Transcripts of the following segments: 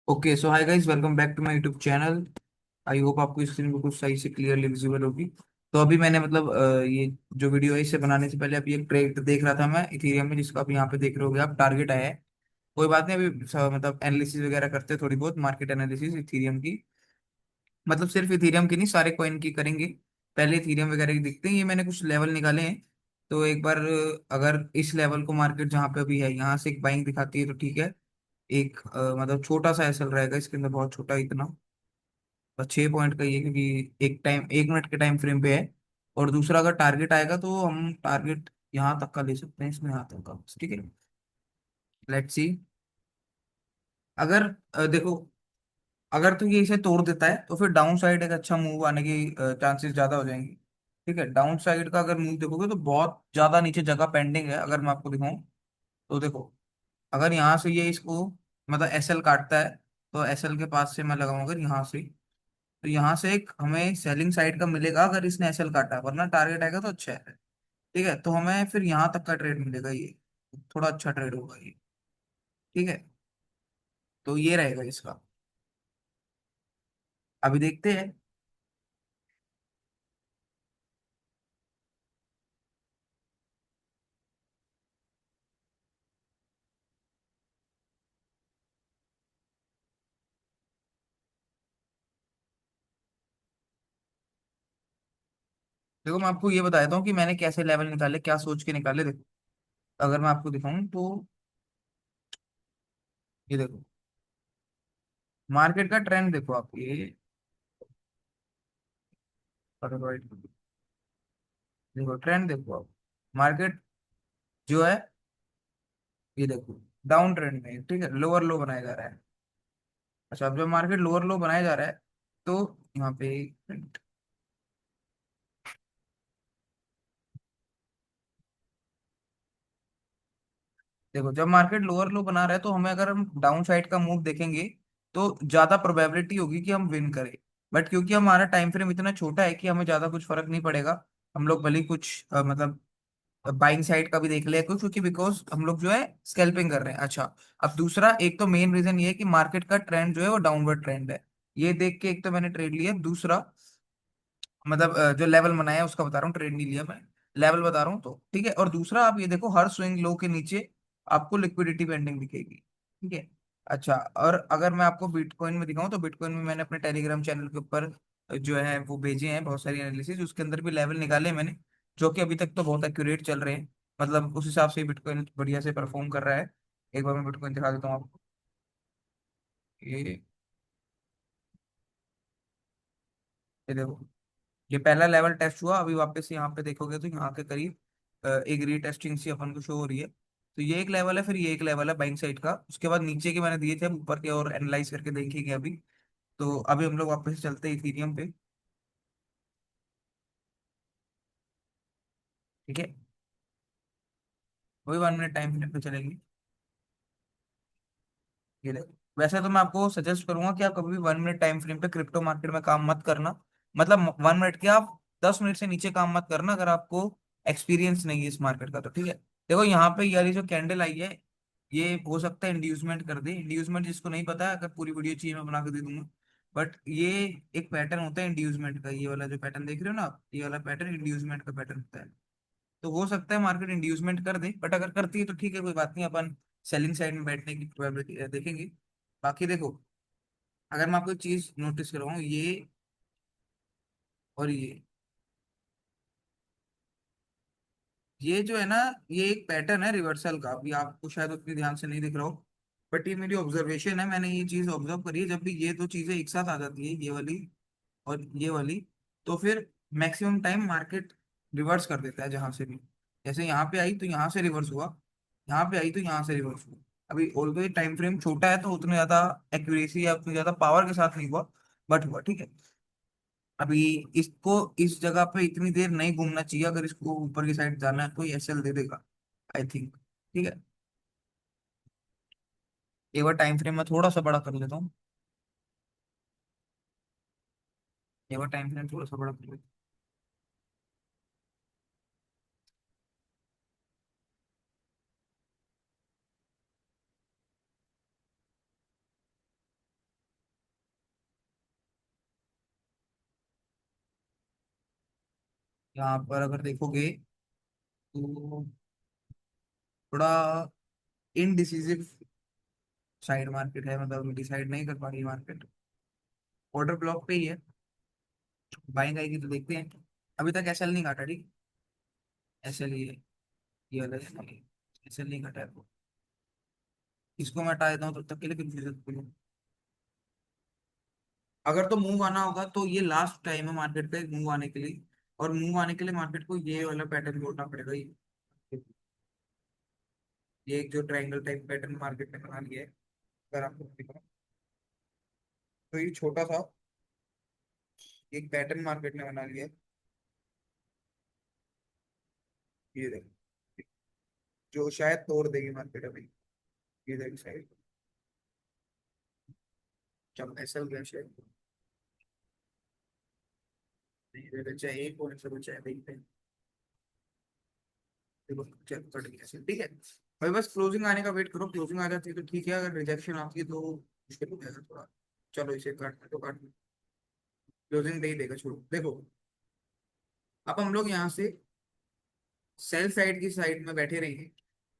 Okay so hi guys, welcome back to my YouTube channel. I hope आपको screen बिल्कुल सही से clearly visible होगी। तो अभी मैंने ये जो वीडियो है इसे बनाने से पहले अभी एक ट्रेड देख रहा था मैं इथेरियम में, जिसका आप यहाँ पे देख रहे होगे आप, टारगेट आया है। कोई बात नहीं, अभी एनालिसिस वगैरह करते हैं, थोड़ी बहुत मार्केट एनालिसिस इथेरियम की। सिर्फ इथेरियम की नहीं, सारे कॉइन की करेंगे। पहले इथेरियम वगैरह की देखते हैं। ये मैंने कुछ लेवल निकाले हैं। तो एक बार अगर इस लेवल को मार्केट जहाँ पे अभी है यहाँ से एक बाइंग दिखाती है तो ठीक है। एक छोटा सा एसएल रहेगा इसके अंदर, बहुत छोटा, इतना बस 6 पॉइंट का ही है, क्योंकि एक टाइम 1 मिनट के टाइम फ्रेम पे है। और दूसरा, अगर टारगेट आएगा तो हम टारगेट यहाँ तक का ले सकते हैं, इसमें यहाँ तक का, ठीक है। Let's see. अगर देखो, अगर तो ये इसे तोड़ देता है तो फिर डाउन साइड एक अच्छा मूव आने की चांसेस ज्यादा हो जाएंगे। ठीक है, डाउन साइड का अगर मूव देखोगे तो बहुत ज्यादा नीचे जगह पेंडिंग है। अगर मैं आपको दिखाऊं तो देखो, अगर यहाँ से ये इसको एसएल काटता है तो एसएल के पास से मैं लगाऊंगा, अगर यहाँ से, तो यहाँ से एक हमें सेलिंग साइड का मिलेगा अगर इसने एसएल काटा, वरना टारगेट आएगा तो अच्छा है। ठीक है, तो हमें फिर यहाँ तक का ट्रेड मिलेगा ये, थोड़ा अच्छा ट्रेड होगा ये। ठीक है, तो ये रहेगा इसका। अभी देखते हैं। देखो, मैं आपको ये बता देता हूँ कि मैंने कैसे लेवल निकाले, क्या सोच के निकाले। देखो, अगर मैं आपको दिखाऊं तो ये देखो, मार्केट का ट्रेंड देखो आप ये। देखो ट्रेंड देखो आप, मार्केट जो है, ये देखो, डाउन ट्रेंड में है, ठीक है, लोअर लो बनाया जा रहा है। अच्छा, अब जब मार्केट लोअर लो बनाया जा रहा है तो यहाँ पे देखो, जब मार्केट लोअर लो बना रहा है तो हमें, अगर हम डाउन साइड का मूव देखेंगे तो ज्यादा प्रोबेबिलिटी होगी कि हम विन करें। बट क्योंकि हमारा टाइम फ्रेम इतना छोटा है कि हमें ज्यादा कुछ फर्क नहीं पड़ेगा। हम लोग भले ही कुछ बाइंग साइड का भी देख ले कुछ, क्योंकि बिकॉज हम लोग जो है स्कैल्पिंग कर रहे हैं। अच्छा, अब दूसरा, एक तो मेन रीजन ये है कि मार्केट का ट्रेंड जो है वो डाउनवर्ड ट्रेंड है। ये देख के एक तो मैंने ट्रेड लिया। दूसरा, जो लेवल बनाया है उसका बता रहा हूँ, ट्रेड नहीं लिया मैं, लेवल बता रहा हूँ तो ठीक है। और दूसरा, आप ये देखो, हर स्विंग लो के नीचे आपको लिक्विडिटी पेंडिंग दिखेगी। ठीक है। अच्छा, और अगर मैं आपको बिटकॉइन में दिखाऊं तो बिटकॉइन में मैंने अपने टेलीग्राम चैनल के ऊपर जो है वो भेजे हैं बहुत सारी एनालिसिस, उसके अंदर भी लेवल निकाले मैंने, जो कि अभी तक तो बहुत एक्यूरेट चल रहे हैं। उस हिसाब से बिटकॉइन बढ़िया से परफॉर्म कर रहा है। एक बार मैं बिटकॉइन दिखा देता हूँ आपको। ये ये देखो, ये पहला लेवल टेस्ट हुआ, अभी वापस से यहाँ पे देखोगे तो यहाँ के करीब एक रीटेस्टिंग सी अपन को शो हो रही है। तो ये एक लेवल है, फिर ये एक लेवल है बाइंग साइड का। उसके बाद नीचे के मैंने दिए थे, अब ऊपर के और एनालाइज करके देखेंगे अभी। तो अभी हम लोग वापस से चलते हैं इथीरियम पे। ठीक है, वही 1 मिनट टाइम फ्रेम पे चलेंगे। ये देखो, वैसे तो मैं आपको सजेस्ट करूंगा कि आप कभी भी 1 मिनट टाइम फ्रेम पे क्रिप्टो मार्केट में काम मत करना। 1 मिनट के आप 10 मिनट से नीचे काम मत करना, अगर आपको एक्सपीरियंस नहीं है इस मार्केट का तो। ठीक है, देखो यहाँ पे यारी जो कैंडल आई है, ये हो सकता है इंड्यूसमेंट कर दे। इंड्यूसमेंट जिसको नहीं पता है, अगर पूरी वीडियो चाहिए मैं बना के दे दूंगा। बट ये एक पैटर्न होता है इंड्यूसमेंट का, ये वाला जो पैटर्न देख रहे हो ना आप, ये वाला पैटर्न इंड्यूसमेंट का पैटर्न होता है। तो हो सकता है मार्केट इंड्यूसमेंट कर दे, बट अगर करती है तो ठीक है, कोई बात नहीं, अपन सेलिंग साइड में बैठने की प्रोबेबिलिटी देखेंगे। बाकी देखो, अगर मैं आपको एक चीज नोटिस करवाऊँ, ये और ये जो है ना, ये एक पैटर्न है रिवर्सल का। अभी आपको शायद उतनी ध्यान से नहीं दिख रहा हो, बट ये मेरी ऑब्जर्वेशन है, मैंने ये चीज ऑब्जर्व करी है। जब भी ये दो चीजें एक साथ आ जाती है, ये वाली और ये वाली, तो फिर मैक्सिमम टाइम मार्केट रिवर्स कर देता है जहां से भी। जैसे यहाँ पे आई तो यहाँ से रिवर्स हुआ, यहाँ पे आई तो यहाँ से रिवर्स हुआ। अभी ऑल्दो ये टाइम फ्रेम छोटा है तो उतने ज्यादा एक्यूरेसी या उतनी ज्यादा पावर के साथ नहीं हुआ, बट हुआ। ठीक है, अभी इसको इस जगह पे इतनी देर नहीं घूमना चाहिए। अगर इसको ऊपर की साइड जाना है तो ये एसएल दे देगा, आई थिंक। ठीक है, एक बार टाइम फ्रेम में थोड़ा सा बड़ा कर लेता हूँ। एक बार टाइम फ्रेम थोड़ा सा बड़ा कर लेता यहाँ पर अगर देखोगे तो थोड़ा इनडिसिसिव साइड मार्केट है, मतलब डिसाइड नहीं कर पा रही मार्केट। ऑर्डर ब्लॉक पे ही है, बाइंग आएगी तो देखते हैं। अभी तक एसएल नहीं काटा, ठीक। एसएल ये वाला है, एसएल नहीं काटा है तो इसको मैं हटा देता हूँ तब तक के लिए, फिर अगर तो मूव आना होगा तो ये लास्ट टाइम है मार्केट का मूव आने के लिए। और मूव आने के लिए मार्केट को ये वाला पैटर्न जोड़ना पड़ेगा। ये एक जो ट्रायंगल टाइप पैटर्न मार्केट ने बना लिया है, अगर आपको दिखा, तो ये छोटा सा एक पैटर्न मार्केट ने बना लिया है। ये देखो, जो शायद तोड़ देगी मार्केट अभी। ये देखो शायद, चल ऐसा गया शायद। नहीं ये बच्चा एक पॉइंट से बचा है, देखते हैं। देखो चल कट गया ऐसे, ठीक है भाई। बस क्लोजिंग आने का वेट करो, क्लोजिंग आ जाती है तो ठीक है, अगर रिजेक्शन आती है तो मुश्किल हो जाएगा थोड़ा। चलो इसे काटना तो काट, क्लोजिंग दे ही देगा, छोड़ो। देखो अब हम लोग यहाँ से सेल साइड की साइड में बैठे रहेंगे।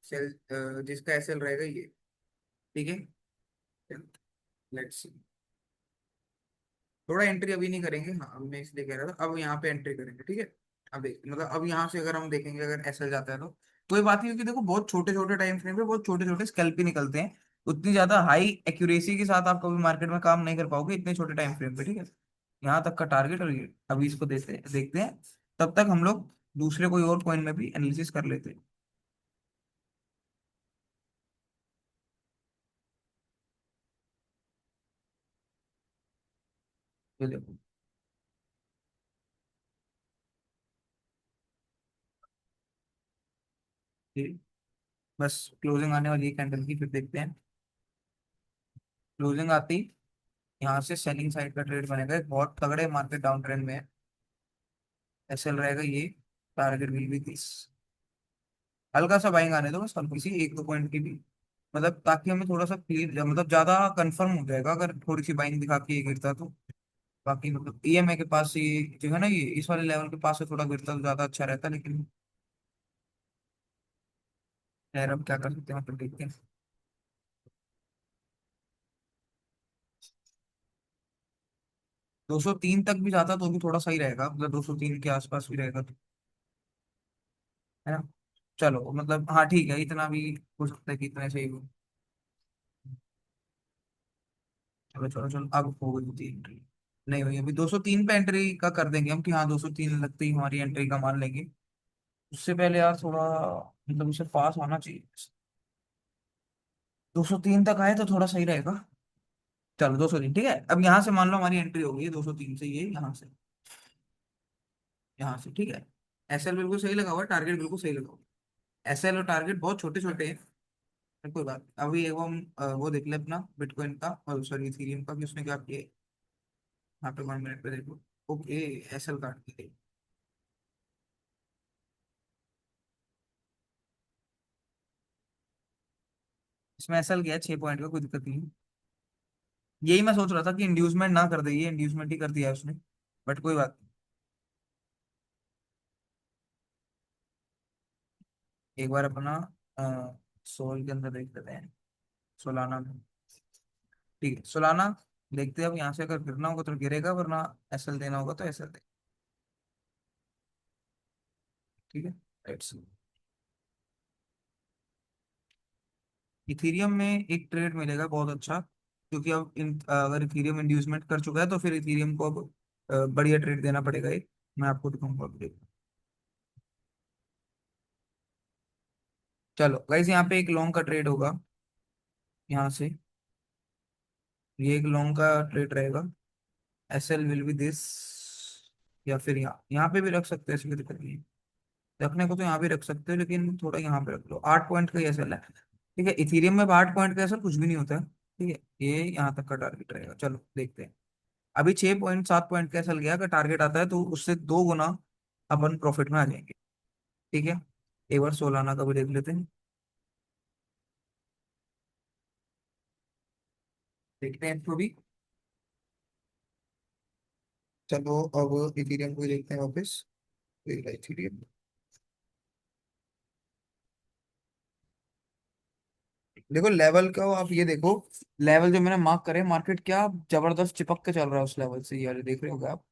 सेल जिसका एसएल रहेगा ये, ठीक है। लेट्स सी, थोड़ा एंट्री अभी नहीं करेंगे, हाँ अब मैं इसलिए कह रहा था, अब यहाँ पे एंट्री करेंगे, ठीक है। अब देख मतलब अब यहाँ से अगर हम देखेंगे, अगर एसएल जाता है तो कोई बात नहीं, क्योंकि देखो बहुत छोटे छोटे टाइम फ्रेम पे बहुत छोटे छोटे स्कैल्प ही निकलते हैं। उतनी ज्यादा हाई एक्यूरेसी के साथ आप कभी मार्केट में काम नहीं कर पाओगे इतने छोटे टाइम फ्रेम पे, ठीक है। यहाँ तक का टारगेट, और ये अभी इसको देखते हैं। तब तक हम लोग दूसरे कोई और कॉइन में भी एनालिसिस कर लेते हैं। ये देखो, ये बस क्लोजिंग आने वाली है कैंडल की, फिर देखते हैं। क्लोजिंग आती यहाँ से सेलिंग साइड का ट्रेड बनेगा, एक बहुत तगड़े मार्केट डाउन ट्रेंड में है। एसएल रहेगा ये, टारगेट विल बी दिस। हल्का सा बाइंग आने दो बस, हल्की सी एक दो पॉइंट की भी, मतलब ताकि हमें थोड़ा सा क्लियर, मतलब ज्यादा कंफर्म हो जाएगा अगर थोड़ी सी बाइंग दिखा के ये गिरता तो। बाकी मतलब ईएमए के पास से ये जो है ना, ये इस वाले लेवल के पास से थोड़ा गिरता तो ज्यादा अच्छा रहता, लेकिन खैर अब क्या कर सकते हैं, मतलब देखते हैं। 203 तक भी जाता तो भी थोड़ा सही रहेगा, मतलब 203 के आसपास भी रहेगा तो, है ना। चलो मतलब हाँ ठीक है, इतना भी हो सकता है कि इतना सही हो। चलो चलो चलो, अब हो गई थी एंट्री, नहीं हुई अभी। 203 पे एंट्री का कर देंगे हम, कि हाँ 203 लगते ही हमारी एंट्री का मान लेंगे। उससे पहले यार थोड़ा, मतलब उसे पास होना चाहिए। 203 तक आए तो थोड़ा सही रहेगा। चलो 203 ठीक है, अब यहाँ से मान लो हमारी एंट्री हो गई है 203 से, ये यहाँ से, यहाँ से ठीक है। एसएल बिल्कुल सही लगा हुआ है, टारगेट बिल्कुल सही लगा हुआ है। एसएल और टारगेट बहुत छोटे छोटे हैं, पर कोई बात नहीं। अभी एवं वो देख ले अपना बिटकॉइन का, और सॉरी इथेरियम का, कि उसने क्या किया है। यहाँ पे 1 मिनट पे देखो। ओके, एसएल काट के, इसमें एसएल गया 6 पॉइंट का, कोई दिक्कत नहीं है। यही मैं सोच रहा था कि इंड्यूसमेंट ना कर दे, ये इंड्यूसमेंट ही कर दिया है उसने, बट कोई बात नहीं। एक बार अपना सोल के अंदर देख लेते हैं, सोलाना में। ठीक है सोलाना, देखते हैं अब यहाँ से अगर गिरना होगा तो गिरेगा, वरना एसएल देना होगा तो एसएल दे। ठीक है, लेट्स इथीरियम में एक ट्रेड मिलेगा बहुत अच्छा, क्योंकि अब अगर इथीरियम इंड्यूसमेंट कर चुका है तो फिर इथीरियम को अब बढ़िया ट्रेड देना पड़ेगा एक। मैं आपको दिखाऊंगा अभी। चलो गाइस, यहाँ पे एक लॉन्ग का ट्रेड होगा, यहाँ से। ये एक लॉन्ग का ट्रेड रहेगा, S L will be this, या फिर यहाँ यहाँ पे भी रख सकते हैं, ऐसी कोई दिक्कत नहीं है। रखने को तो यहाँ भी रख सकते हो, लेकिन थोड़ा यहाँ पे रख लो। 8 पॉइंट का एस एल है, ठीक है। इथीरियम में 8 पॉइंट का एस एल कुछ भी नहीं होता है, ठीक है। ये यहाँ तक का टारगेट रहेगा, चलो देखते हैं। अभी 6 पॉइंट 7 पॉइंट का एस एल गया, अगर टारगेट आता है तो उससे 2 गुना अपन प्रॉफिट में आ जाएंगे, ठीक है। एक बार सोलाना का भी देख लेते हैं, देखते हैं इसको भी। चलो अब इथेरियम को ही देखते हैं वापस। इथेरियम, देखो लेवल का आप ये देखो, लेवल जो मैंने मार्क करे, मार्केट क्या जबरदस्त चिपक के चल रहा है उस लेवल से, ये वाले देख रहे हो आप।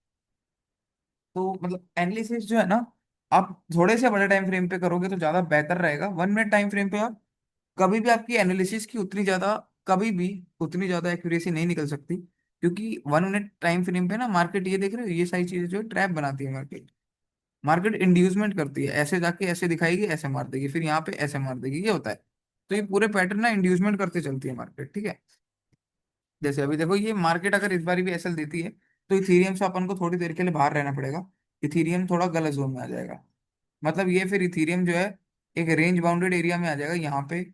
तो मतलब एनालिसिस जो है ना, आप थोड़े से बड़े टाइम फ्रेम पे करोगे तो ज्यादा बेहतर रहेगा। 1 मिनट टाइम फ्रेम पे आप कभी भी, आपकी एनालिसिस की उतनी ज्यादा, कभी भी उतनी ज्यादा एक्यूरेसी नहीं निकल सकती, क्योंकि 1 मिनट टाइम फ्रेम पे ना मार्केट, ये देख रहे हो, ये सारी चीजें जो ट्रैप बनाती है मार्केट। मार्केट इंड्यूसमेंट करती है, ऐसे जाके ऐसे दिखाएगी, ऐसे मार देगी, फिर यहाँ पे ऐसे मार देगी, ये होता है। तो ये पूरे पैटर्न ना इंड्यूसमेंट करते चलती है मार्केट, ठीक है। जैसे अभी देखो, ये मार्केट अगर इस बार भी एसएल देती है, तो इथीरियम से अपन को थोड़ी देर के लिए बाहर रहना पड़ेगा। इथीरियम थोड़ा गलत जोन में आ जाएगा, मतलब ये फिर इथीरियम जो है एक रेंज बाउंडेड एरिया में आ जाएगा यहाँ पे,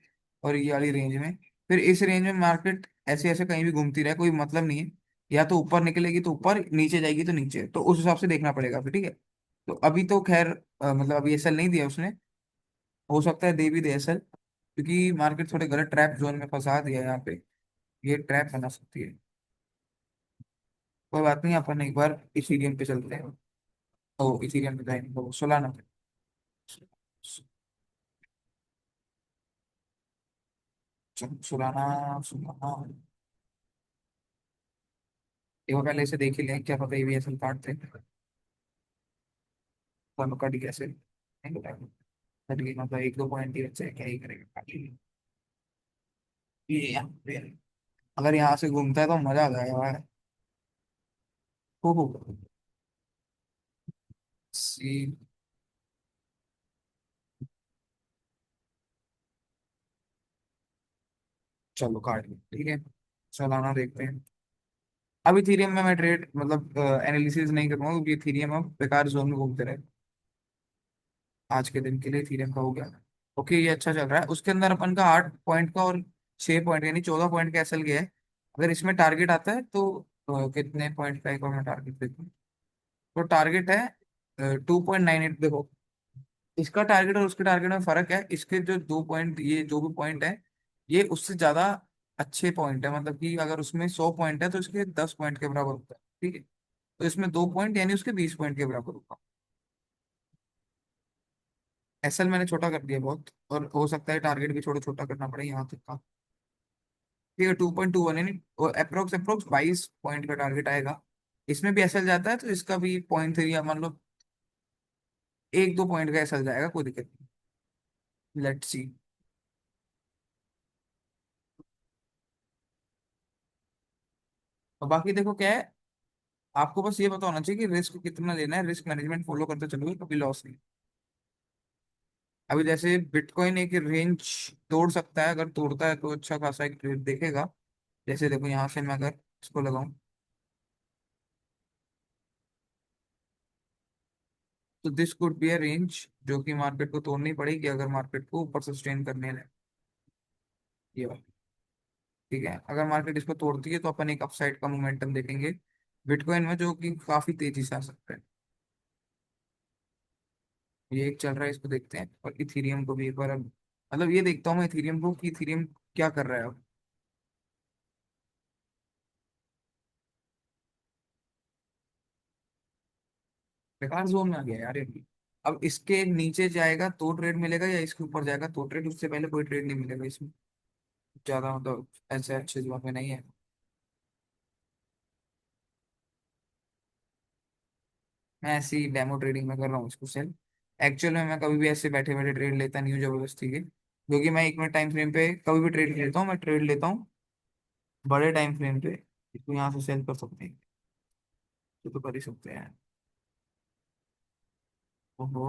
और ये वाली रेंज में। फिर इस रेंज में मार्केट ऐसे ऐसे कहीं भी घूमती रहे, कोई मतलब नहीं है। या तो ऊपर निकलेगी तो ऊपर, नीचे जाएगी तो नीचे, तो उस हिसाब से देखना पड़ेगा फिर, ठीक है। तो अभी तो खैर मतलब अभी एसएल नहीं दिया उसने, हो सकता है दे भी दे एसएल, क्योंकि मार्केट थोड़े गलत ट्रैप जोन में फंसा दिया है यहाँ पे, ये ट्रैप बना सकती है। कोई बात नहीं, अपन एक बार इथीरियम पे चलते हैं। ओ इथीरियम पे जाएंगे तो सोलाना पे। चलो सोलाना, सोलाना, एक बार पहले इसे देख ही लें, क्या पता ये भी असल काटते हैं। दोनों कट गया से नहीं बताया, कट गई मतलब एक दो पॉइंट ही बच्चे हैं, क्या ही करेगा काट ही लें। ये यहाँ पे है। अगर यहाँ से घूमता है तो मजा आ जाएगा भाई। हो सी, चलो काट ली, ठीक है। सोलाना देखते हैं। अब इथीरियम में मैं ट्रेड मतलब एनालिसिस नहीं करूंगा, क्योंकि इथीरियम अब बेकार जोन में घूमते रहे। आज के दिन के लिए इथीरियम का हो गया। ओके, ये अच्छा चल रहा है। उसके अंदर अपन का 8 पॉइंट का और 6 पॉइंट, यानी 14 पॉइंट का एसएल गया है। अगर इसमें टारगेट आता है तो कितने पॉइंट का, एक और मैं टारगेट देखता हूँ। तो टारगेट है 2.98, देखो इसका टारगेट और उसके टारगेट में फर्क है। इसके जो 2 पॉइंट, ये जो भी पॉइंट है, ये उससे ज्यादा अच्छे पॉइंट है, मतलब कि अगर उसमें 100 पॉइंट है तो इसके 10 पॉइंट के बराबर होता है, ठीक है। तो इसमें 2 पॉइंट यानी उसके 20 पॉइंट के बराबर होगा। एसएल मैंने छोटा कर दिया बहुत, और हो सकता है टारगेट भी थोड़ा छोटा करना पड़े यहाँ तक का। ठीक है, 2.21 यानी अप्रोक्स अप्रोक्स 22 पॉइंट का टारगेट आएगा। इसमें भी एसएल जाता है तो इसका भी 0.3 या मान लो 1-2 पॉइंट का एसएल जाएगा, कोई दिक्कत नहीं। Let's see. और बाकी देखो क्या है, आपको बस ये पता होना चाहिए कि रिस्क कितना लेना है, रिस्क मैनेजमेंट फॉलो करते चलोगे कभी लॉस नहीं। अभी जैसे बिटकॉइन एक रेंज तोड़ सकता है, अगर तोड़ता है तो अच्छा खासा एक ट्रेड देखेगा। जैसे देखो यहाँ से मैं अगर इसको लगाऊं, तो this could be a range जो कि मार्केट को तोड़नी पड़ेगी अगर मार्केट को ऊपर सस्टेन करने है, ये वाला। ठीक है, अगर मार्केट इसको तोड़ती है तो अपन एक अपसाइड का मोमेंटम देखेंगे बिटकॉइन में, जो कि काफी तेजी से आ सकता है। ये एक चल रहा है, इसको देखते हैं। और इथीरियम को भी एक बार मतलब ये देखता हूँ मैं इथीरियम को, कि इथीरियम क्या कर रहा है अब। बेकार जोन में आ गया यार ये भी। अब इसके नीचे जाएगा तो ट्रेड मिलेगा, या इसके ऊपर जाएगा तो ट्रेड, उससे पहले कोई ट्रेड नहीं मिलेगा इसमें। ज्यादा मतलब ऐसे अच्छे जोन में नहीं है। मैं ऐसी डेमो ट्रेडिंग में कर रहा हूँ इसको सेल। एक्चुअल में मैं कभी भी ऐसे बैठे बैठे ट्रेड लेता नहीं हूँ जबरदस्ती के, क्योंकि मैं 1 मिनट टाइम फ्रेम पे कभी भी ट्रेड लेता हूँ, मैं ट्रेड लेता हूँ बड़े टाइम फ्रेम पे। इसको यहाँ से सेल कर सकते हैं, तो कर ही सकते हैं। ओहो,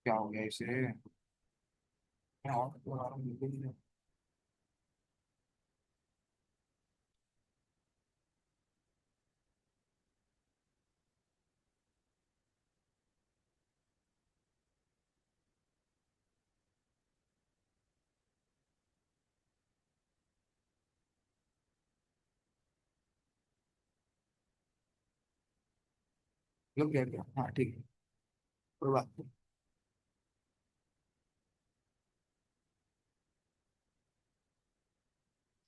क्या हो गया इसे, क्या हो गया? लग गया क्या? हाँ ठीक है, कोई बात नहीं।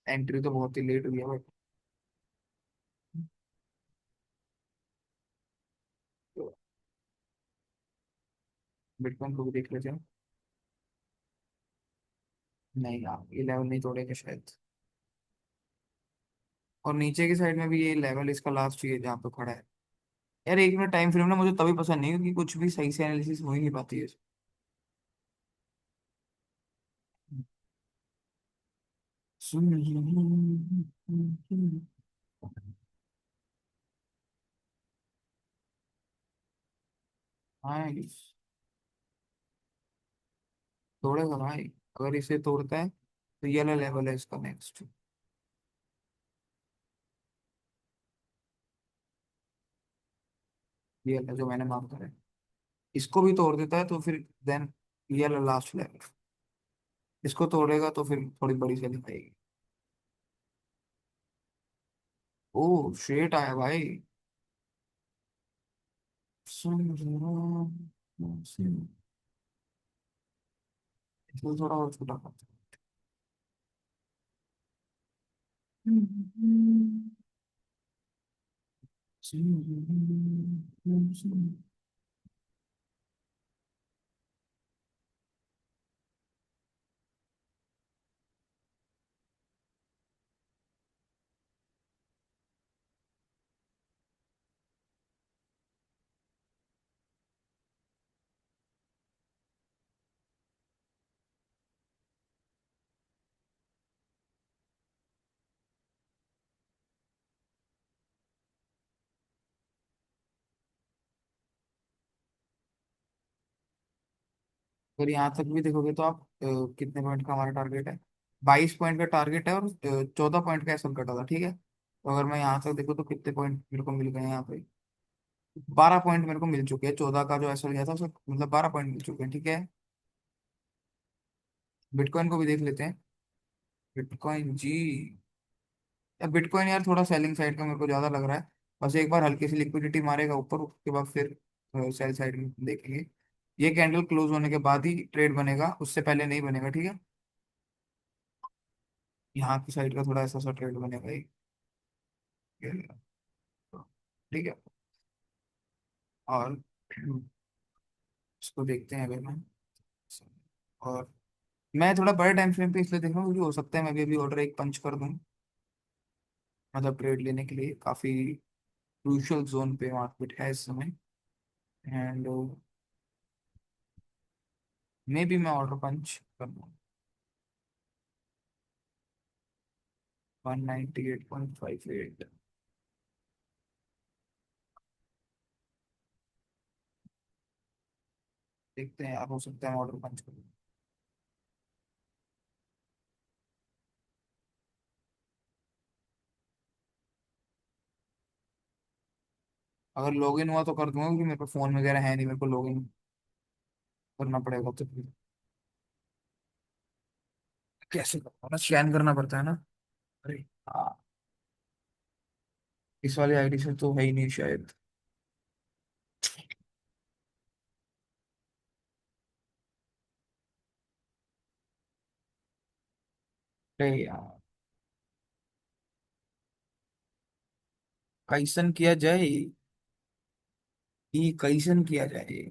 एंट्री तो बहुत ही लेट हुई है बट बिटकॉइन को भी देख लेते हैं। नहीं यार, ये लेवल नहीं तोड़ेंगे शायद। और नीचे की साइड में भी ये लेवल इसका लास्ट ही है जहाँ पे खड़ा है। यार एक मिनट, टाइम फ्रेम ना मुझे तभी पसंद नहीं क्योंकि कुछ भी सही से एनालिसिस हो ही नहीं पाती है। हाँ, तोड़ेगा भाई। अगर इसे तोड़ता है तो ये वाला लेवल है इसका नेक्स्ट। ये वाला जो मैंने मार्क करा है, इसको भी तोड़ देता है तो फिर देन ये वाला लास्ट लेवल। इसको तोड़ेगा तो फिर थोड़ी बड़ी सेलिंग आएगी। ओ शेट आया भाई। सुन जरा, इसको थोड़ा और छोटा करते हैं। अगर यहाँ तक भी देखोगे तो आप कितने पॉइंट का हमारा टारगेट है? 22 पॉइंट का टारगेट है और 14 पॉइंट का एसएल कटा था, ठीक है। तो अगर मैं यहाँ तक देखूँ तो कितने पॉइंट मेरे को मिल गए हैं यहाँ पे? 12 पॉइंट मेरे को मिल चुके हैं। 14 का जो एसएल गया था उसका मतलब 12 पॉइंट मिल चुके हैं, ठीक है। बिटकॉइन को भी देख लेते हैं। बिटकॉइन जी, यार बिटकॉइन यार थोड़ा सेलिंग साइड का मेरे को ज्यादा लग रहा है। बस एक बार हल्की सी लिक्विडिटी मारेगा ऊपर, उसके बाद फिर सेल साइड में देखेंगे। ये कैंडल क्लोज होने के बाद ही ट्रेड बनेगा, उससे पहले नहीं बनेगा, ठीक है। यहाँ की साइड का थोड़ा ऐसा सा ट्रेड बनेगा ये, ठीक है। और इसको देखते हैं अगर मैं, और मैं थोड़ा बड़े टाइम फ्रेम पे इसलिए देख रहा हूँ क्योंकि हो सकता है मैं भी अभी ऑर्डर एक पंच कर दूँ, मतलब ट्रेड लेने के लिए काफी क्रूशियल जोन पे मार्केट है इस समय। एंड मे बी मैं ऑर्डर पंच कर दूँ 198.58। देखते हैं यार, हो सकता है मैं ऑर्डर पंच कर दूँ। अगर लॉगिन हुआ तो कर दूंगा क्योंकि मेरे पास फोन वगैरह है नहीं, मेरे को लॉगिन करना पड़ेगा तो फिर कैसे करना, स्कैन करना पड़ता है ना। अरे हाँ, इस वाली आईडी से तो है ही नहीं शायद। अरे यार, कैसन किया जाए? ये कैसन किया जाए?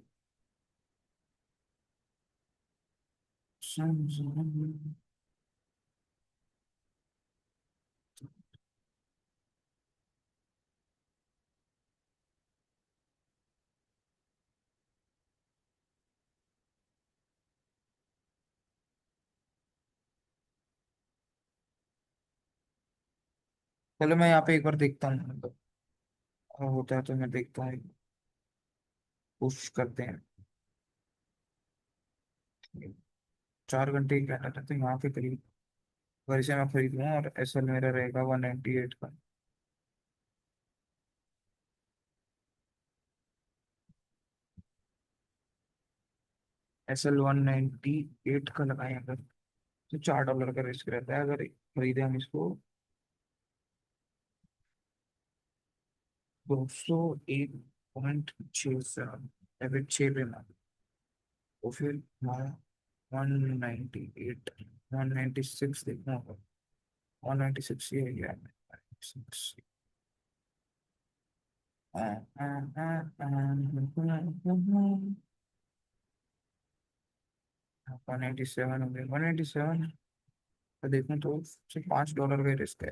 चलो मैं यहाँ पे एक बार देखता हूँ, मतलब अगर होता है तो मैं देखता हूँ, कोशिश करते हैं। 4 घंटे की बैठा था तो यहाँ के करीब अगर इसे मैं खरीद लूँ और एसएल मेरा रहेगा 198 का। एसएल 198 का लगाए अगर, तो $4 का रिस्क रहता है अगर खरीदे हम इसको। 201 0.67 डेबिट 6 पे ना, तो फिर हमारा 198, 196 देखना होगा। 196 ये है क्या? 196। आ, आ, आ, आ, 197 हो गया, 187। तो देखूं तो सिर्फ $5 का रिस्क है।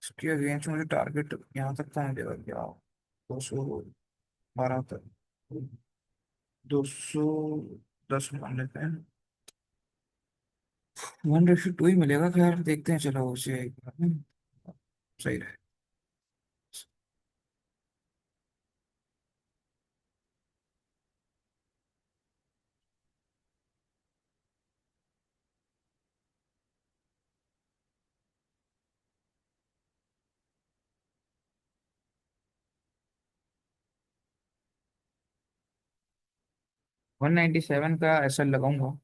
इसके अगेंस्ट मुझे टारगेट यहाँ तक था, मुझे क्या 212 तक, 210 मान लेते हैं। 1:2 ही मिलेगा, खैर देखते हैं, चलो उसे सही रहे। 197 का ऐसा लगाऊंगा।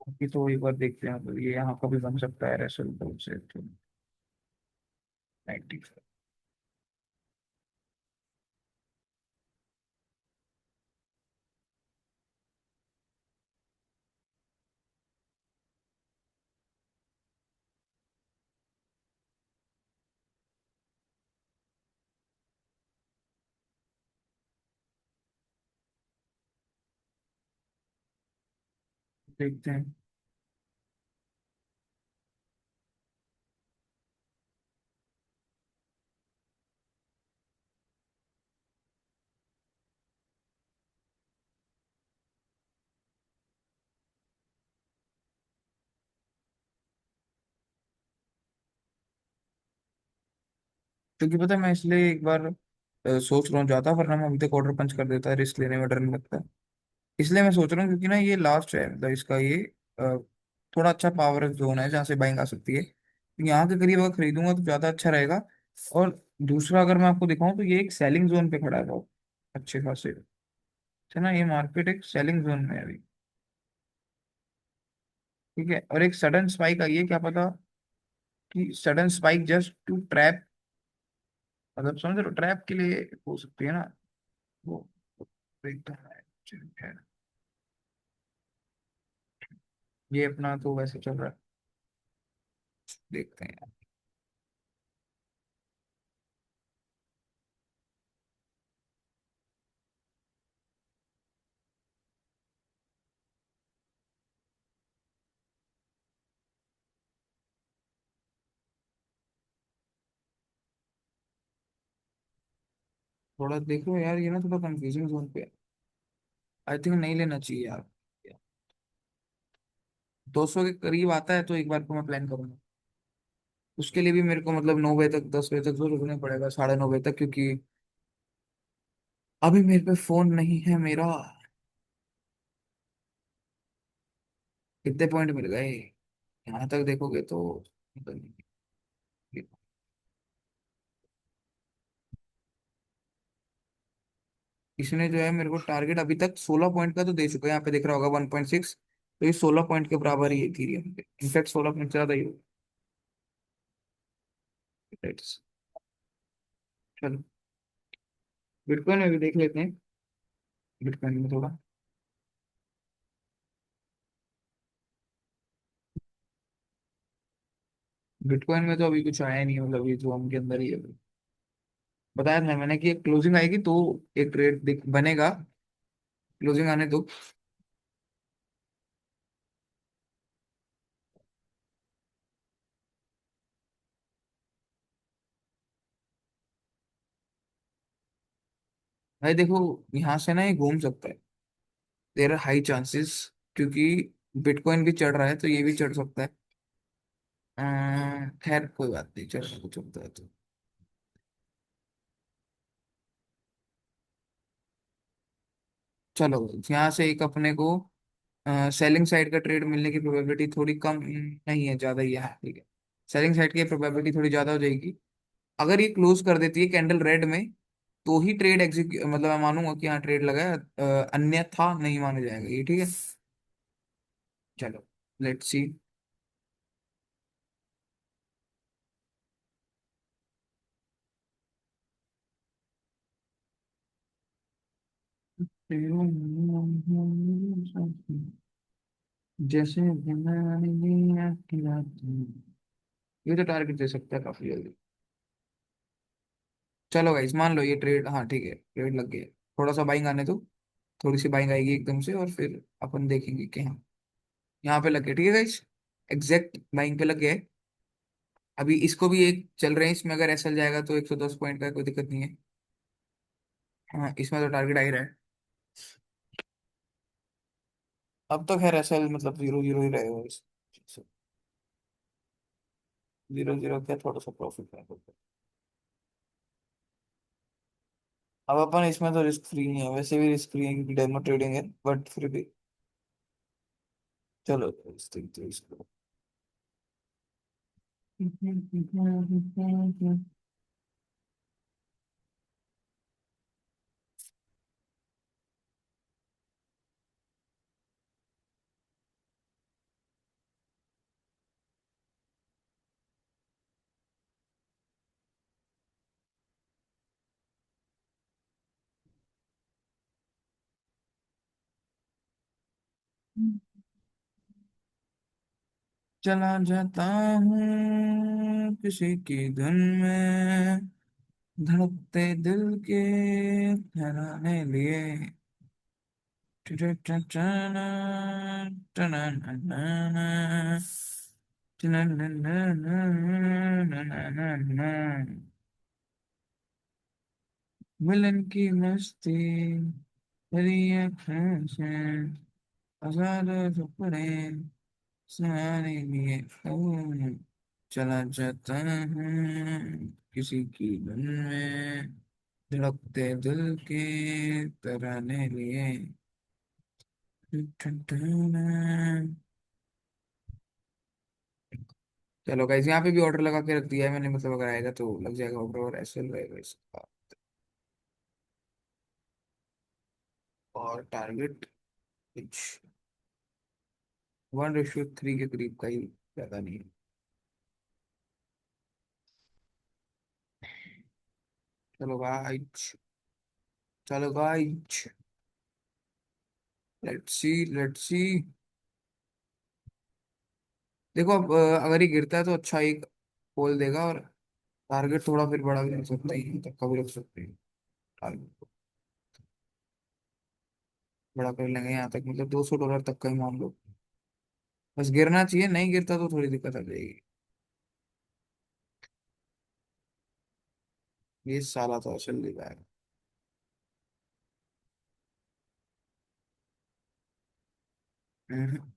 अभी तो एक बार देखते हैं, तो ये यहाँ का भी बन सकता है रेसल से तो 90। देखते हैं। क्योंकि पता है, मैं इसलिए एक बार सोच रहा हूँ जाता, वरना मैं अभी तक ऑर्डर पंच कर देता है, रिस्क लेने में डर नहीं लगता है। इसलिए मैं सोच रहा हूँ, क्योंकि ना ये लास्ट है, मतलब इसका ये थोड़ा अच्छा पावर जोन है जहाँ से बाइंग आ सकती है, तो यहाँ के करीब अगर खरीदूंगा तो ज़्यादा अच्छा रहेगा। और दूसरा अगर मैं आपको दिखाऊं तो ये एक सेलिंग जोन पे खड़ा है बहुत अच्छे खासे, है ना, ये मार्केट एक सेलिंग जोन में है अभी। ठीक है, और एक सडन स्पाइक आई है, क्या पता कि sudden spike just to trap, मतलब समझ रहे हो, ट्रैप के लिए हो सकती है ना वो, देखता है। चलिए, खैर, ये अपना तो वैसे चल रहा है, देखते हैं। थोड़ा देखो यार, ये ना थोड़ा कंफ्यूजिंग जोन पे है। आई थिंक नहीं लेना चाहिए यार। 200 के करीब आता है तो एक बार को मैं प्लान करूंगा। उसके लिए भी मेरे को मतलब 9 बजे तक, 10 बजे तक तो रुकना पड़ेगा, 9:30 बजे तक, क्योंकि अभी मेरे पे फोन नहीं है मेरा। कितने पॉइंट मिल गए यहाँ तक देखोगे तो, मतलब इसने जो है मेरे को टारगेट अभी तक 16 पॉइंट का तो दे चुका है, यहाँ पे दिख रहा होगा 1.6। तो ये 16 पॉइंट के बराबर ही है इथेरियम पे, इनफैक्ट 16 पॉइंट ज्यादा ही होगा। Let's- चलो, बिटकॉइन में भी देख लेते हैं। बिटकॉइन में थोड़ा, बिटकॉइन में तो अभी कुछ आया नहीं है, मतलब ये जो हम के अंदर ही है अभी। बताया था मैंने कि एक क्लोजिंग आएगी तो एक ट्रेड बनेगा। क्लोजिंग आने दो। भाई देखो, यहाँ से ना ये घूम सकता है, देर आर हाई चांसेस, क्योंकि बिटकॉइन भी चढ़ रहा है तो ये भी चढ़ सकता है। खैर कोई बात नहीं, चढ़ना कुछ होता है तो। चलो, यहाँ से एक अपने को सेलिंग साइड का ट्रेड मिलने की प्रोबेबिलिटी थोड़ी कम नहीं है, ज्यादा ही है, ठीक है। सेलिंग साइड की प्रोबेबिलिटी थोड़ी ज्यादा हो जाएगी। अगर ये क्लोज कर देती है कैंडल रेड में, तो ही ट्रेड एग्जीक्यूट, मतलब मैं मानूंगा कि हाँ ट्रेड लगा है, अन्यथा नहीं माना जाएगा ये, ठीक है। चलो, लेट्स सी। जैसे जमाने की रात। ये तो टारगेट दे सकता है काफी जल्दी। चलो गाइस मान लो ये ट्रेड, हाँ ठीक है ट्रेड लग गया। थोड़ा सा बाइंग आने दो, थोड़ी सी बाइंग आएगी एकदम से और फिर अपन देखेंगे कि हाँ यहाँ पे लग गया, ठीक है गाइस। एग्जैक्ट बाइंग पे लग गया है। अभी इसको भी एक चल रहे हैं, इसमें अगर एसएल जाएगा तो 110 पॉइंट का कोई दिक्कत नहीं है। हाँ इसमें तो टारगेट आ ही रहा है। अब तो खैर एसएल मतलब 0-0 ही रहेगा इस। 0-0 क्या, थोड़ा सा प्रॉफिट है। अब अपन इसमें तो रिस्क फ्री नहीं है, वैसे भी रिस्क फ्री है क्योंकि डेमो ट्रेडिंग है, बट फिर भी चलो इस देखते हैं इसको। चला जाता हूँ किसी की धुन में, धड़कते दिल के ठहराने लिए। मिलन की मस्ती तेरी आँखों से, आजाद सपने सहारे लिए ओ, चला जाता हूँ किसी की धुन में, धड़कते दिल के तराने लिए। चलो गाइस यहाँ पे भी ऑर्डर लगा के रख दिया है मैंने, मतलब अगर आएगा तो लग जाएगा ऑर्डर और ऐसे रहेगा इसका। और टारगेट कुछ 1:3 के करीब का ही, ज्यादा नहीं है। चलो गाइस, चलो guys, let's see, let's see. देखो अब अगर ये गिरता है तो अच्छा एक पोल देगा, और टारगेट थोड़ा फिर बड़ा भी रख सकते हैं, तक का भी रख सकते हैं टारगेट को। बड़ा कर लेंगे यहाँ तक, मतलब $200 तक का ही मान लो। बस गिरना चाहिए, नहीं गिरता तो थोड़ी दिक्कत आ जाएगी। ये साला तो चल नहीं पाएगा। हम्म।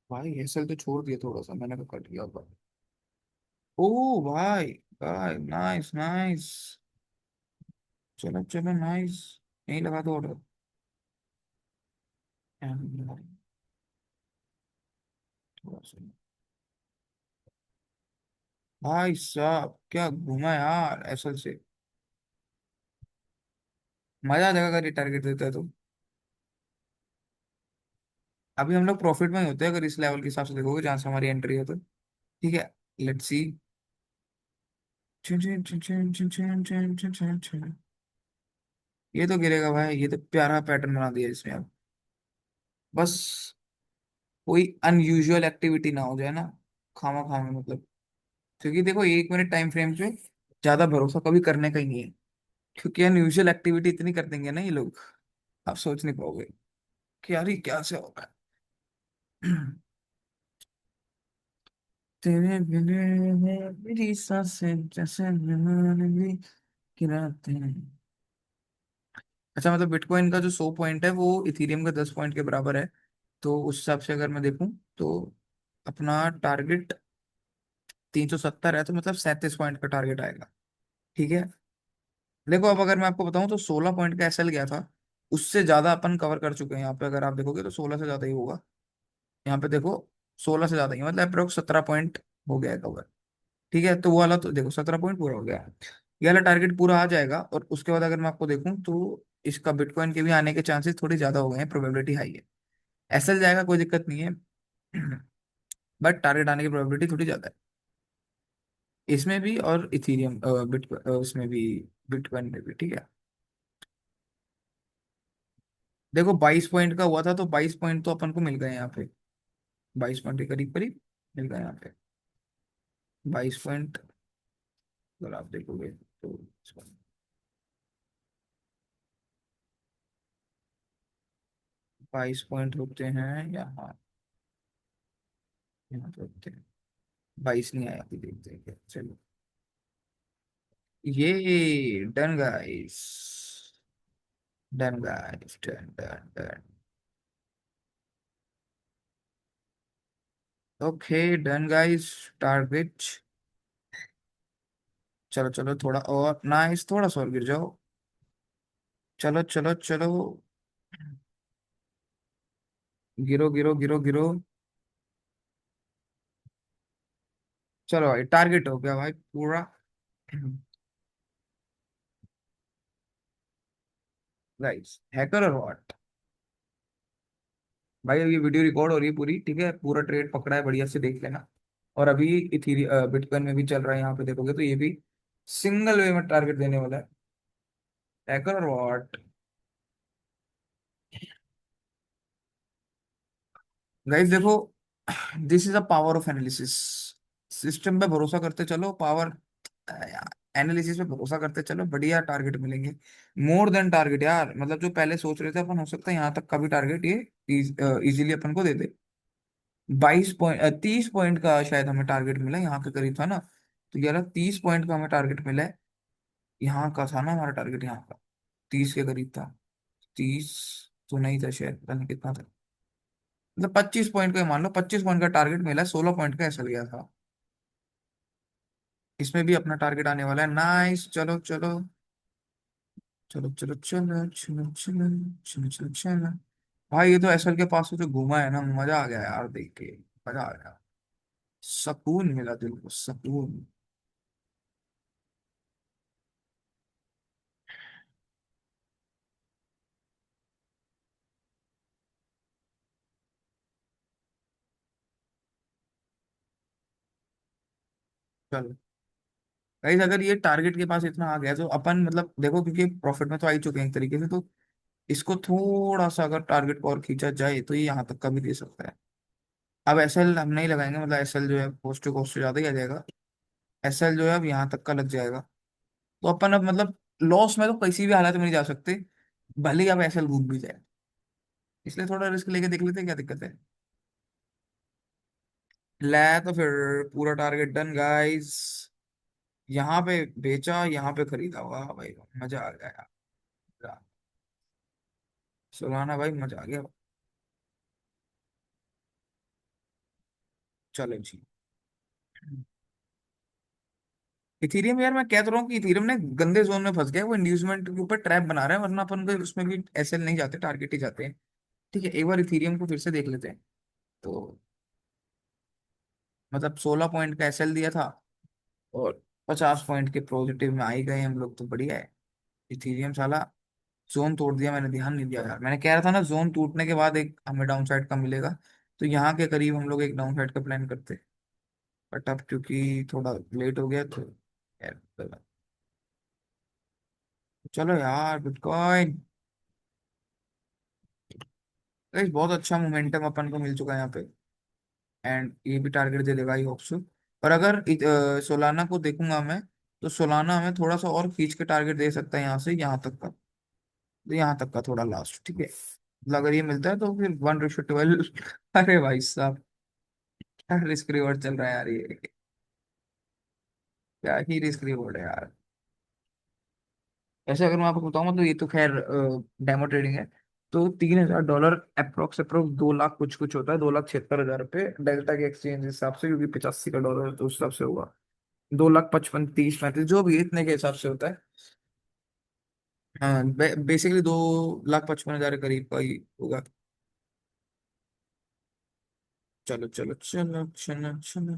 भाई एसल तो छोड़ दिया थोड़ा सा, मैंने कहा कट गया भाई। ओ भाई, भाई नाइस नाइस। चलो चलो नाइस। यहीं लगा दो ऑर्डर। थोड़ा सा भाई साहब क्या घुमा यार एसल से। मजा आ जाएगा अगर ये टारगेट देता है तो। अभी हम लोग प्रॉफिट में ही होते हैं अगर इस लेवल के हिसाब से देखोगे जहां से हमारी एंट्री है तो। ठीक है, लेट्स सी। ये तो गिरेगा भाई, ये तो प्यारा पैटर्न बना दिया इसमें अब। बस कोई अनयूजुअल एक्टिविटी ना हो जाए ना, खामा खामा मतलब। क्योंकि देखो 1 मिनट टाइम फ्रेम पे ज्यादा भरोसा कभी करने का ही नहीं है, क्योंकि अनयूजुअल एक्टिविटी इतनी कर देंगे ना ये लोग, आप सोच नहीं पाओगे कि यार ये क्या से होगा। तेरे बिना है मेरी सांसें जैसे मेहमान भी गिराते हैं। अच्छा मतलब बिटकॉइन का जो 100 पॉइंट है वो इथीरियम का 10 पॉइंट के बराबर है। तो उस हिसाब से अगर मैं देखूं तो अपना टारगेट 370 है, तो मतलब 37 पॉइंट का टारगेट आएगा। ठीक है। देखो अब अगर मैं आपको बताऊं तो 16 पॉइंट का एसएल गया था, उससे ज्यादा अपन कवर कर चुके हैं यहाँ पे, अगर आप देखोगे तो 16 से ज्यादा ही होगा। यहाँ पे देखो 16 से ज्यादा ही, मतलब अप्रोक्स 17 पॉइंट हो गया कवर। ठीक है, तो वो वाला तो देखो 17 पॉइंट पूरा हो गया। ये वाला टारगेट पूरा आ जाएगा और उसके बाद अगर मैं आपको देखूं तो इसका बिटकॉइन के भी आने के चांसेस थोड़े ज्यादा हो गए हैं, प्रोबेबिलिटी हाई है। एसएल जाएगा कोई दिक्कत नहीं है, बट टारगेट आने की प्रोबेबिलिटी थोड़ी ज्यादा है इसमें भी, और इथीरियम बिटकॉइन उसमें भी, बिटकॉइन में भी। ठीक है, देखो 22 पॉइंट का हुआ था तो 22 पॉइंट तो अपन को मिल गए यहाँ पे, 22 पॉइंट के करीब करीब मिल गए यहाँ पे। 22 पॉइंट अगर आप देखोगे तो 22 पॉइंट होते हैं यहाँ, यहाँ पे होते हैं। 22 नहीं आया, अभी देखते हैं क्या, चलो। ये done guys, done guys, done done done. Okay done guys, target. चलो चलो थोड़ा और, नाइस, थोड़ा सा और गिर जाओ। चलो चलो चलो, गिरो गिरो गिरो गिरो। चलो भाई, टारगेट हो गया भाई पूरा। गाइस, हैकर और व्हाट। भाई अब ये वीडियो रिकॉर्ड हो रही है पूरी, ठीक है, पूरा ट्रेड पकड़ा है, बढ़िया से देख लेना। और अभी इथीरी बिटकॉइन में भी चल रहा है, यहाँ पे देखोगे तो ये भी सिंगल वे में टारगेट देने वाला है। हैकर और व्हाट। गाइस देखो, this is a power of analysis. System पे भरोसा करते चलो, पावर एनालिसिस पे भरोसा करते चलो, बढ़िया टारगेट मिलेंगे। मोर देन टारगेट यार, मतलब जो पहले सोच रहे थे अपन, हो सकता है यहाँ तक का भी टारगेट ये इजीली अपन को दे दे। 22 पॉइंट, 30 पॉइंट का शायद हमें टारगेट मिला, यहाँ के करीब था ना। तो 30 पॉइंट का हमें टारगेट मिला है। यहाँ का था ना हमारा टारगेट, यहाँ का 30 के करीब था। 30 तो नहीं था शायद, पता नहीं कितना था। मतलब 25 पॉइंट का ही मान लो, 25 पॉइंट का टारगेट मिला, 16 पॉइंट का ऐसा लिया था। इसमें भी अपना टारगेट आने वाला है, नाइस। चलो चलो चलो चलो चलो चलो चलो चलो चलो चलो। भाई ये तो एसएल के पास से जो घूमा है ना, मजा आ गया यार देख के, मजा आ गया। सुकून मिला दिल को, सुकून। चलो गाइस, अगर ये टारगेट के पास इतना आ गया तो अपन मतलब देखो, क्योंकि प्रॉफिट में तो आ ही चुके हैं एक तरीके से, तो इसको थोड़ा सा अगर टारगेट को और खींचा जाए तो ये यहाँ तक का भी दे सकता है। अब एसएल हम नहीं लगाएंगे, मतलब एसएल जो है पोस्ट टू कॉस्ट ज्यादा ही आ जाएगा। एसएल जो है अब यहाँ तक का लग जाएगा। तो अपन अब मतलब लॉस में तो किसी भी हालत में नहीं जा सकते, भले ही अब एसएल घूम भी जाए। इसलिए थोड़ा रिस्क लेके देख लेते हैं, क्या दिक्कत है। ले तो फिर पूरा टारगेट डन गाइस। यहाँ पे बेचा, यहाँ पे खरीदा, वाह भाई मजा आ गया यार। सुलाना भाई, मजा आ गया। चलो जी। इथीरियम यार, मैं कह तो रहा हूँ कि इथीरियम ने गंदे जोन में फंस गया है, वो इंड्यूसमेंट के ऊपर ट्रैप बना रहा है, वरना अपन को उसमें भी एसएल नहीं जाते, टारगेट ही जाते हैं। ठीक है, एक बार इथीरियम को फिर से देख लेते हैं। तो मतलब 16 पॉइंट का एसएल दिया था, और 50 पॉइंट के पॉजिटिव में आ ही गए हम लोग, तो बढ़िया है। इथीरियम साला जोन तोड़ दिया, मैंने ध्यान नहीं दिया यार, मैंने कह रहा था ना जोन टूटने के बाद एक हमें डाउन साइड का मिलेगा। तो यहाँ के करीब हम लोग एक डाउन साइड का प्लान करते, बट अब क्योंकि थोड़ा लेट हो गया तो यार, चलो यार बिटकॉइन। गाइस बहुत अच्छा मोमेंटम अपन को मिल चुका है यहाँ पे, एंड ये भी टारगेट दे देगा आई होप सो। और अगर सोलाना को देखूंगा मैं, तो सोलाना हमें थोड़ा सा और खींच के टारगेट दे सकता है यहाँ से यहाँ तक का। तो यहाँ तक का थोड़ा लास्ट, ठीक है, मतलब अगर ये मिलता है तो फिर 1:12। अरे भाई साहब, क्या रिस्क रिवॉर्ड चल रहा है यार ये, क्या ही रिस्क रिवॉर्ड है यार। ऐसे अगर मैं आपको बताऊँ तो ये तो खैर डेमो ट्रेडिंग है। तो $3,000 अप्रोक्स अप्रोक्स 2 लाख कुछ कुछ होता है, 2,76,000 रुपये डेल्टा के एक्सचेंज के हिसाब से, क्योंकि 85 का डॉलर है तो उस हिसाब से होगा। 2,55,000, 30, 35 जो भी है, इतने के हिसाब से होता है। हाँ, बेसिकली 2,55,000 के करीब का ही होगा। चलो चलो चलो चलो चलो।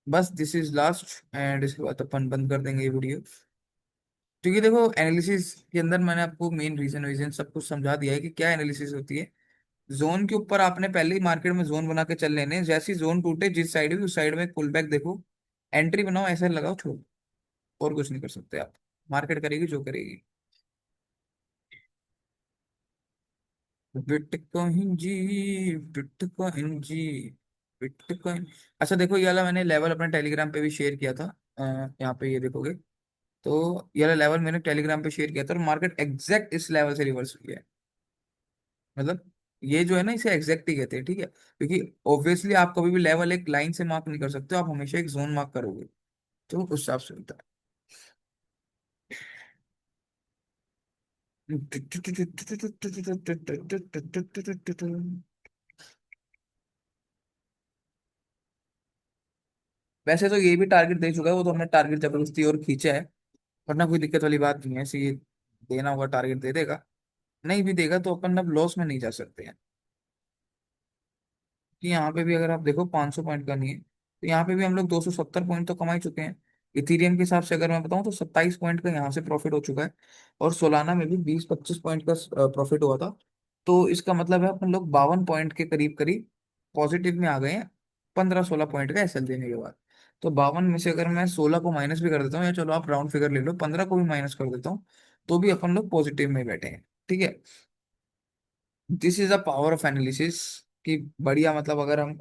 बस दिस इज लास्ट एंड इसके बाद अपन बंद कर देंगे ये वीडियो। क्योंकि देखो एनालिसिस के अंदर मैंने आपको मेन रीजन रीजन सब कुछ समझा दिया है कि क्या एनालिसिस होती है। जोन के ऊपर आपने पहले ही मार्केट में जोन बना के चल लेने हैं। जैसे ही जोन टूटे जिस साइड भी उस साइड में पुल बैक देखो, एंट्री बनाओ, ऐसा लगाओ, छोड़ो। और कुछ नहीं कर सकते आप। मार्केट करेगी जो करेगी। बिटकॉइन जी, बिटकॉइन जी, बिटकॉइन। अच्छा देखो ये वाला मैंने लेवल अपने टेलीग्राम पे भी शेयर किया था। यहाँ पे ये देखोगे तो ये वाला लेवल मैंने टेलीग्राम पे शेयर किया था और मार्केट एग्जैक्ट इस लेवल से रिवर्स हुई है। मतलब ये जो है ना इसे एग्जैक्ट ही कहते हैं, ठीक है। क्योंकि ऑब्वियसली आप कभी भी लेवल एक लाइन से मार्क नहीं कर सकते हो, आप हमेशा एक जोन मार्क करोगे। तो उस हिसाब से होता है। वैसे तो ये भी टारगेट दे चुका है, वो तो हमने टारगेट जबरदस्ती और खींचा है। वरना कोई दिक्कत वाली बात नहीं है, ऐसे ये देना होगा टारगेट दे देगा। नहीं भी देगा तो अपन अब लॉस में नहीं जा सकते हैं। कि यहाँ पे भी अगर आप देखो 500 पॉइंट का नहीं है, तो यहाँ पे भी हम लोग 270 पॉइंट तो कमा ही चुके हैं। इथीरियम के हिसाब से अगर मैं बताऊँ तो 27 पॉइंट का यहाँ से प्रॉफिट हो चुका है। और सोलाना में भी 20-25 पॉइंट का प्रॉफिट हुआ था। तो इसका मतलब है अपन लोग 52 पॉइंट के करीब करीब पॉजिटिव में आ गए हैं। 15-16 पॉइंट का एसएल देने के बाद। तो 52 में से अगर मैं 16 को माइनस भी कर देता हूँ, या चलो आप राउंड फिगर ले लो, 15 को भी माइनस कर देता हूँ, तो भी अपन लोग पॉजिटिव में बैठे हैं। ठीक है। This is a power of analysis. कि बढ़िया मतलब अगर हम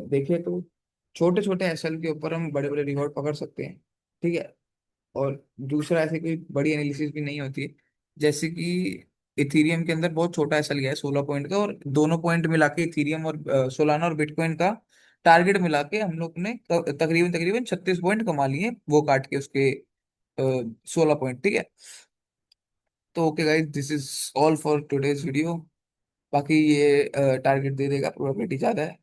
देखें तो छोटे छोटे एसएल के ऊपर हम बड़े बड़े रिवॉर्ड पकड़ सकते हैं। ठीक है। और दूसरा ऐसे कोई बड़ी एनालिसिस भी नहीं होती है। जैसे कि इथीरियम के अंदर बहुत छोटा एसएल गया है 16 पॉइंट का, और दोनों पॉइंट मिला के इथीरियम और सोलाना और बिटकॉइन का टारगेट मिला के हम लोग ने तकरीबन तकरीबन 36 पॉइंट कमा लिए, वो काट के उसके 16 पॉइंट। ठीक है। तो okay guys, this is all for today's video. बाकी ये टारगेट दे देगा, प्रोबेबिलिटी ज्यादा है।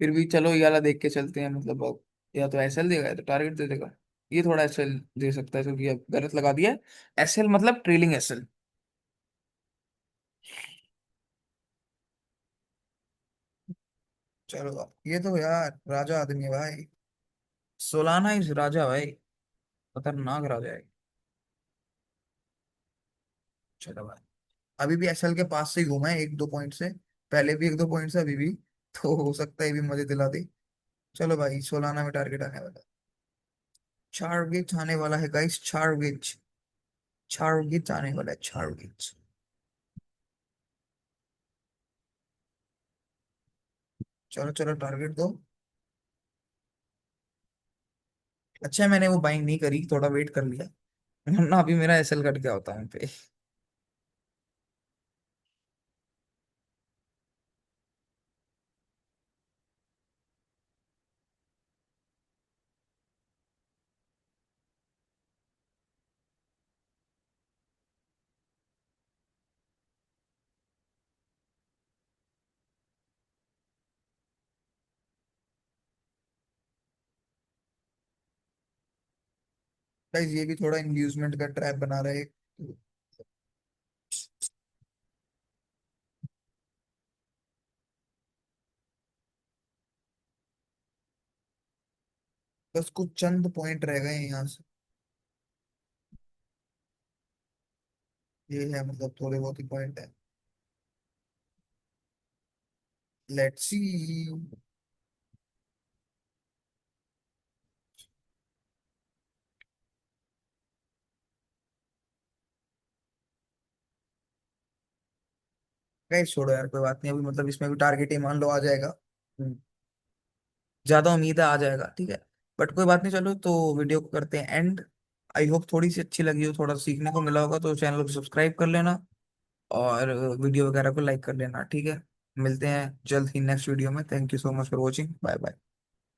फिर भी चलो ये वाला देख के चलते हैं, मतलब अब या तो एसएल देगा या तो टारगेट दे देगा। ये थोड़ा एसएल दे सकता है क्योंकि अब गलत लगा दिया है। एसएल मतलब ट्रेलिंग एसएल। चलो ये तो यार राजा आदमी है भाई। सोलाना इस राजा भाई, खतरनाक राजा है। चलो भाई, अभी भी एसएल के पास से ही घूमा है 1-2 पॉइंट से। पहले भी 1-2 पॉइंट से, अभी भी। तो हो सकता है ये भी मजे दिला दे। चलो भाई, सोलाना में टारगेट आने वाला है। चार्विच आने वाला है गाइस, चार्विच। चार्विच आने वाला है, चार्विच। चलो चलो टारगेट दो। अच्छा है मैंने वो बाइंग नहीं करी, थोड़ा वेट कर लिया। वरना अभी मेरा एसएल कट गया होता है पे। गाइस ये भी थोड़ा इंड्यूसमेंट का ट्रैप बना रहा है। बस कुछ चंद पॉइंट रह गए हैं यहाँ से। ये है मतलब थोड़े बहुत ही पॉइंट है। Let's see. गाइस छोड़ो यार, कोई बात नहीं, अभी मतलब इसमें भी टारगेट ही मान लो आ जाएगा। हम्म, ज्यादा उम्मीद है आ जाएगा, ठीक है। बट कोई बात नहीं, चलो तो वीडियो को करते हैं एंड। आई होप थोड़ी सी अच्छी लगी हो, थोड़ा सीखने को मिला होगा, तो चैनल को सब्सक्राइब कर लेना। और वीडियो वगैरह को लाइक कर लेना, ठीक है। मिलते हैं जल्द ही नेक्स्ट वीडियो में। Thank you so much for watching, bye bye.